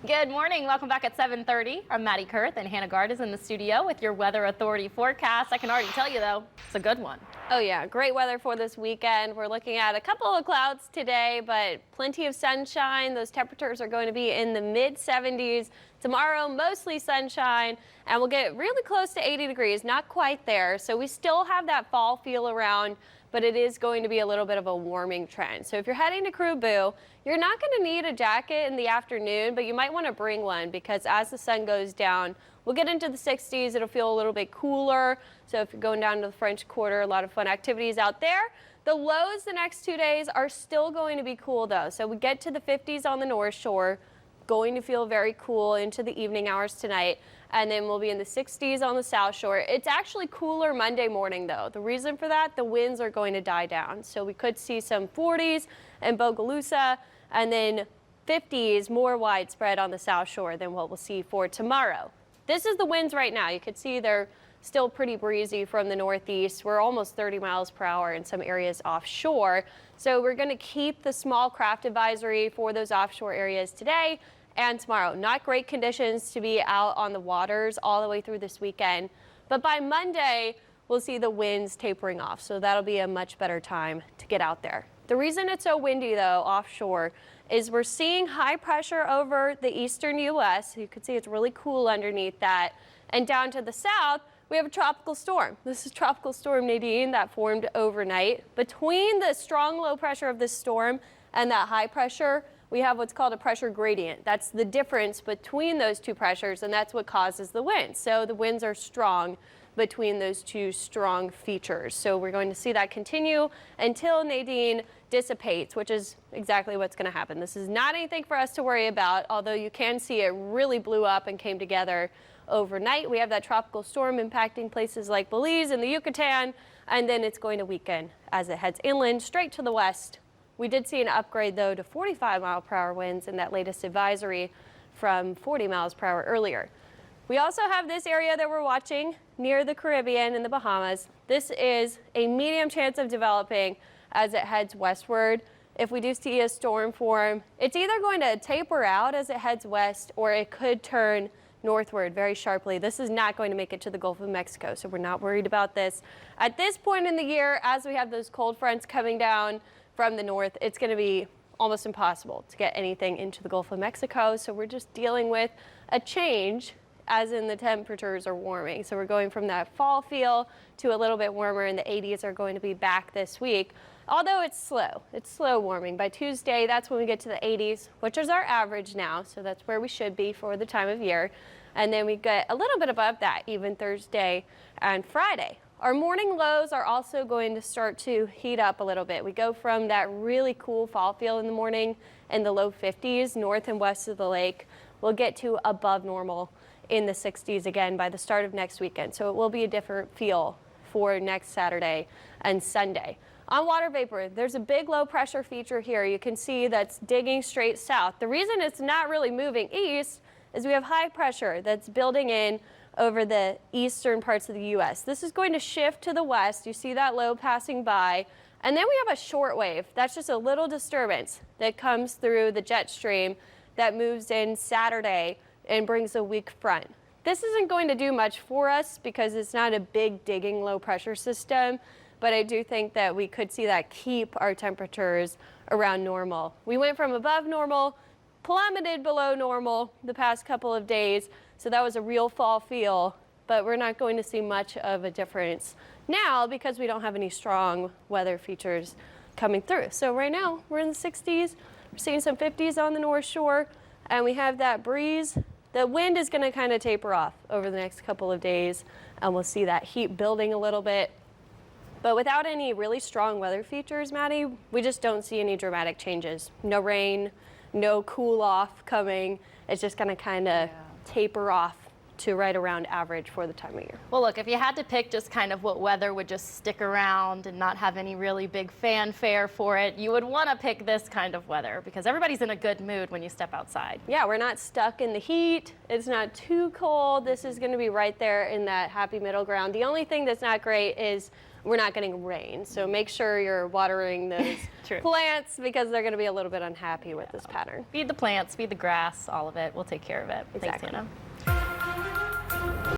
Good morning. Welcome back at 7:30. I'm Maddie Kurth, and Hannah Gard is in the studio with your Weather Authority forecast. I can already tell you, though, it's a good one. Oh yeah, great weather for this weekend. We're looking at a couple of clouds today, but plenty of sunshine. Those temperatures are going to be in the mid-70s. Tomorrow, mostly sunshine, and we'll get really close to 80 degrees, not quite there. So we still have that fall feel around, but it is going to be a little bit of a warming trend. So if you're heading to Krubu, you're not going to need a jacket in the afternoon, but you might want to bring one because as the sun goes down, we'll get into the 60s. It'll feel a little bit cooler. So if you're going down to the French Quarter, a lot of fun activities out there. The lows the next 2 days are still going to be cool though. So we get to the 50s on the North Shore, going to feel very cool into the evening hours tonight. And then we'll be in the 60s on the South Shore. It's actually cooler Monday morning though. The reason for that, the winds are going to die down. So we could see some 40s in Bogalusa and then 50s more widespread on the South Shore than what we'll see for tomorrow. This is the winds right now. You can see they're still pretty breezy from the northeast. We're almost 30 miles per hour in some areas offshore. So we're going to keep the small craft advisory for those offshore areas today and tomorrow. Not great conditions to be out on the waters all the way through this weekend. But by Monday, we'll see the winds tapering off. So that'll be a much better time to get out there. The reason it's so windy though offshore is we're seeing high pressure over the eastern U.S. You can see it's really cool underneath that. And down to the south, we have a tropical storm. This is Tropical Storm Nadine that formed overnight. Between the strong low pressure of this storm and that high pressure, we have what's called a pressure gradient. That's the difference between those two pressures, and that's what causes the wind. So the winds are strong between those two strong features. So we're going to see that continue until Nadine dissipates, which is exactly what's going to happen. This is not anything for us to worry about, although you can see it really blew up and came together overnight. We have that tropical storm impacting places like Belize and the Yucatan, and then it's going to weaken as it heads inland straight to the west. We did see an upgrade though to 45 mile per hour winds in that latest advisory from 40 miles per hour earlier. We also have this area that we're watching near the Caribbean and the Bahamas. This is a medium chance of developing as it heads westward. If we do see a storm form, it's either going to taper out as it heads west or it could turn northward very sharply. This is not going to make it to the Gulf of Mexico, so we're not worried about this. At this point in the year, as we have those cold fronts coming down from the north, it's going to be almost impossible to get anything into the Gulf of Mexico, so we're just dealing with a change as in the temperatures are warming. So we're going from that fall feel to a little bit warmer, and the 80s are going to be back this week. Although it's slow warming. By Tuesday, that's when we get to the 80s, which is our average now. So that's where we should be for the time of year. And then we get a little bit above that even Thursday and Friday. Our morning lows are also going to start to heat up a little bit. We go from that really cool fall feel in the morning in the low 50s north and west of the lake. We'll get to above normal in the 60s again by the start of next weekend. So it will be a different feel for next Saturday and Sunday. On water vapor, there's a big low pressure feature here. You can see that's digging straight south. The reason it's not really moving east is we have high pressure that's building in over the eastern parts of the U.S. This is going to shift to the west. You see that low passing by. And then we have a short wave. That's just a little disturbance that comes through the jet stream that moves in Saturday and brings a weak front. This isn't going to do much for us because it's not a big digging low pressure system, but I do think that we could see that keep our temperatures around normal. We went from above normal, plummeted below normal the past couple of days, so that was a real fall feel, but we're not going to see much of a difference now because we don't have any strong weather features coming through. So right now we're in the 60s, we're seeing some 50s on the North Shore, and we have that breeze. The wind is going to kind of taper off over the next couple of days, and we'll see that heat building a little bit. But without any really strong weather features, Maddie, we just don't see any dramatic changes. No rain, no cool off coming. It's just going to kind of taper off to right around average for the time of year. Well, look, if you had to pick just kind of what weather would just stick around and not have any really big fanfare for it, you would want to pick this kind of weather because everybody's in a good mood when you step outside. Yeah, we're not stuck in the heat. It's not too cold. This is going to be right there in that happy middle ground. The only thing that's not great is we're not getting rain. So make sure you're watering those True. plants because they're going to be a little bit unhappy with this pattern. Feed the plants, feed the grass, all of it. We'll take care of it. Exactly. Thanks, Hannah.